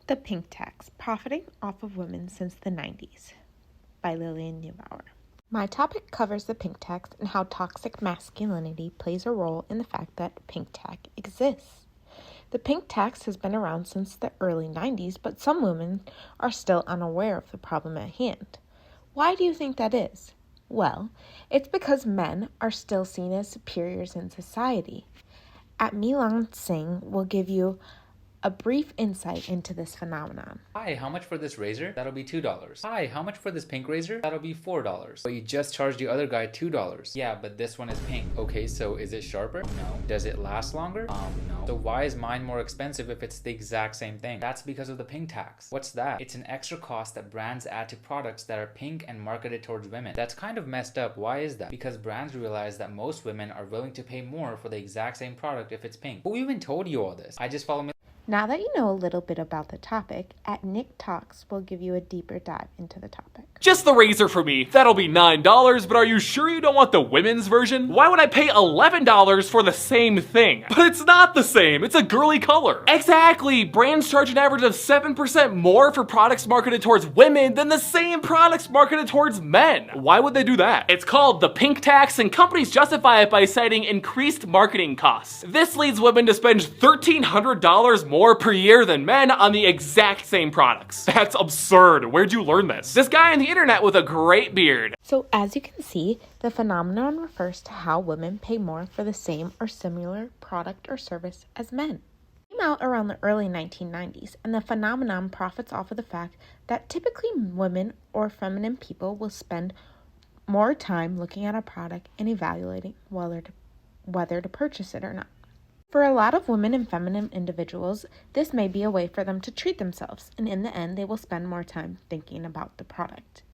The Pink Tax, Profiting Off of Women Since the 90s by Lillian Neubauer. My topic covers the pink tax and how toxic masculinity plays a role in the fact that pink tax exists. The pink tax has been around since the early 90s, but some women are still unaware of the problem at hand. Why do you think that is? Well, it's because men are still seen as superiors in society. At Milan Singh will give you a brief insight into this phenomenon. Hi, how much for this razor? That'll be $2. Hi, how much for this pink razor? That'll be $4. But you just charged the other guy $2. Yeah, but this one is pink. Okay, so is it sharper? No. Does it last longer? No. So why is mine more expensive if it's the exact same thing? That's because of the pink tax. What's that? It's an extra cost that brands add to products that are pink and marketed towards women. That's kind of messed up. Why is that? Because brands realize that most women are willing to pay more for the exact same product if it's pink. Who even told you all this? I just follow me. Now that you know a little bit about the topic, at Nick Talks, we'll give you a deeper dive into the topic. Just the razor for me. That'll be $9, but are you sure you don't want the women's version? Why would I pay $11 for the same thing? But it's not the same. It's a girly color. Exactly. Brands charge an average of 7% more for products marketed towards women than the same products marketed towards men. Why would they do that? It's called the pink tax, and companies justify it by citing increased marketing costs. This leads women to spend $1,300 more per year than men on the exact same products. That's absurd. Where'd you learn this? This guy on the internet with a great beard. So as you can see, the phenomenon refers to how women pay more for the same or similar product or service as men. It came out around the early 1990s, and the phenomenon profits off of the fact that typically women or feminine people will spend more time looking at a product and evaluating whether to purchase it or not. For a lot of women and feminine individuals, this may be a way for them to treat themselves, and in the end, they will spend more time thinking about the product.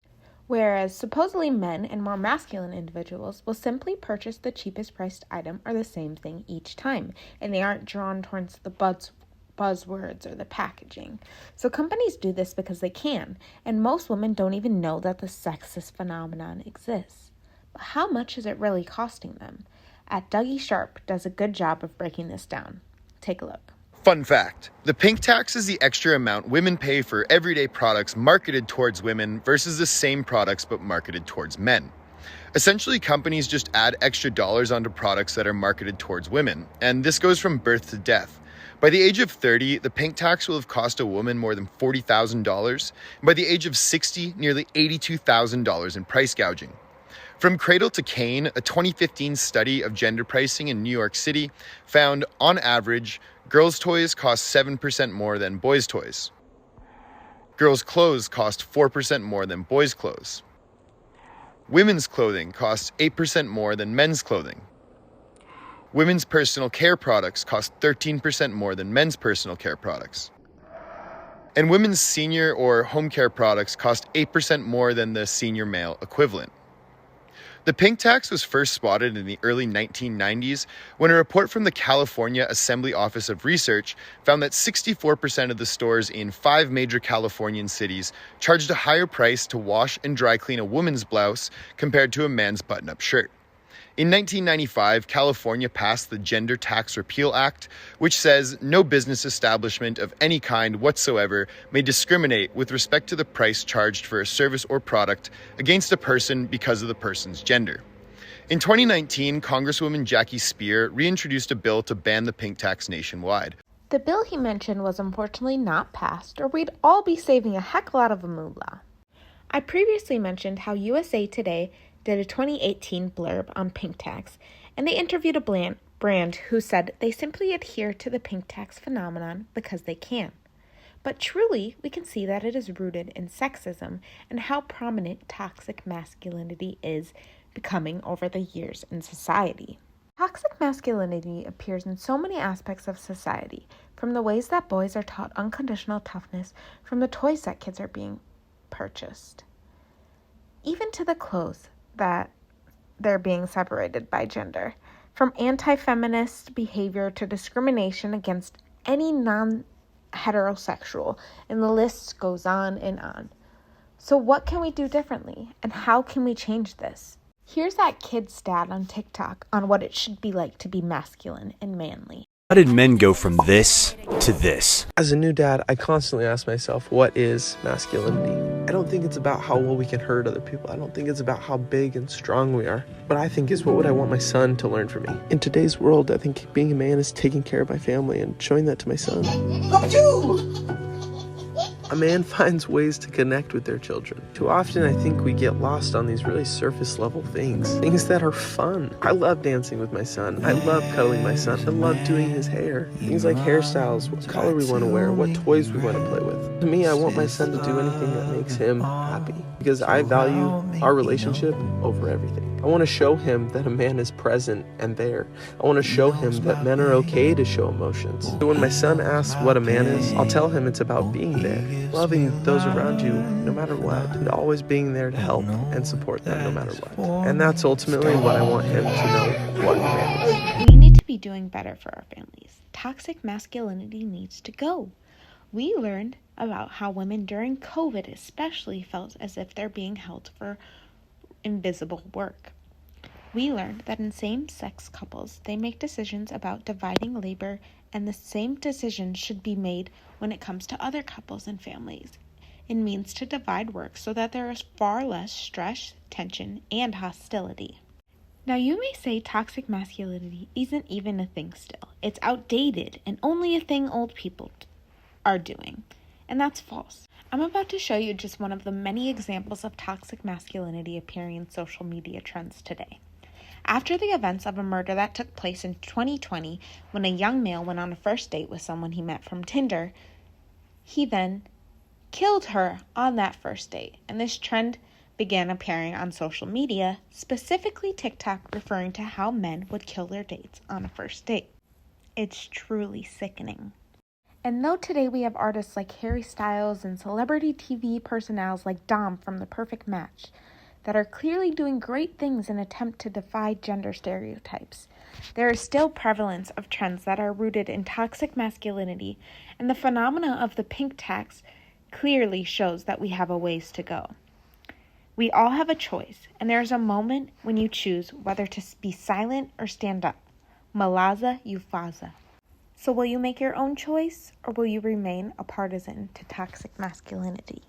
Whereas supposedly men and more masculine individuals will simply purchase the cheapest priced item or the same thing each time, and they aren't drawn towards the buzzwords or the packaging. So companies do this because they can, and most women don't even know that the sexist phenomenon exists. But how much is it really costing them? At Dougie Sharp does a good job of breaking this down. Take a look. Fun fact, the pink tax is the extra amount women pay for everyday products marketed towards women versus the same products but marketed towards men. Essentially, companies just add extra dollars onto products that are marketed towards women, and this goes from birth to death. By the age of 30, the pink tax will have cost a woman more than $40,000, and by the age of 60, nearly $82,000 in price gouging. From cradle to cane, a 2015 study of gender pricing in New York City found, on average, girls' toys cost 7% more than boys' toys. Girls' clothes cost 4% more than boys' clothes. Women's clothing costs 8% more than men's clothing. Women's personal care products cost 13% more than men's personal care products. And women's senior or home care products cost 8% more than the senior male equivalent. The pink tax was first spotted in the early 1990s when a report from the California Assembly Office of Research found that 64% of the stores in 5 major Californian cities charged a higher price to wash and dry clean a woman's blouse compared to a man's button-up shirt. In 1995, California passed the Gender Tax Repeal Act, which says no business establishment of any kind whatsoever may discriminate with respect to the price charged for a service or product against a person because of the person's gender. In 2019, Congresswoman Jackie Speier reintroduced a bill to ban the pink tax nationwide. The bill he mentioned was unfortunately not passed, or we'd all be saving a heck of a lot of a moolah. I previously mentioned how USA Today did a 2018 blurb on pink tax, and they interviewed a brand who said they simply adhere to the pink tax phenomenon because they can. But truly, we can see that it is rooted in sexism and how prominent toxic masculinity is becoming over the years in society. Toxic masculinity appears in so many aspects of society, from the ways that boys are taught unconditional toughness, from the toys that kids are being purchased, even to the clothes that they're being separated by gender, from anti-feminist behavior to discrimination against any non-heterosexual, and the list goes on and on. So what can we do differently, and how can we change this? Here's that kid stat on TikTok on what it should be like to be masculine and manly. How did men go from this to this? As a new dad, I constantly ask myself, what is masculinity? I don't think it's about how well we can hurt other people. I don't think it's about how big and strong we are. What I think is, what would I want my son to learn from me? In today's world, I think being a man is taking care of my family and showing that to my son. A man finds ways to connect with their children. Too often, I think we get lost on these really surface level things that are fun. I love dancing with my son. I love cuddling my son. I love doing his hair. Things like hairstyles, what color we want to wear, what toys we want to play with. To me, I want my son to do anything that makes him happy because I value our relationship over everything. I want to show him that a man is present and there. I want to show him that men are okay to show emotions. So when my son asks what a man is, I'll tell him it's about being there, loving those around you no matter what, and always being there to help and support them no matter what. And that's ultimately what I want him to know what a man is. We need to be doing better for our families. Toxic masculinity needs to go. We learned about how women during COVID especially felt as if they're being held for invisible work. We learned that in same-sex couples, they make decisions about dividing labor, and the same decisions should be made when it comes to other couples and families. It means to divide work so that there is far less stress, tension, and hostility. Now you may say toxic masculinity isn't even a thing still. It's outdated and only a thing old people are doing. And that's false. I'm about to show you just one of the many examples of toxic masculinity appearing in social media trends today. After the events of a murder that took place in 2020, when a young male went on a first date with someone he met from Tinder, he then killed her on that first date. And this trend began appearing on social media, specifically TikTok, referring to how men would kill their dates on a first date. It's truly sickening. And though today we have artists like Harry Styles and celebrity TV personalities like Dom from The Perfect Match that are clearly doing great things in an attempt to defy gender stereotypes, there is still prevalence of trends that are rooted in toxic masculinity, and the phenomena of the pink tax clearly shows that we have a ways to go. We all have a choice, and there is a moment when you choose whether to be silent or stand up. Malaza Yousafzai. So will you make your own choice, or will you remain a partisan to toxic masculinity?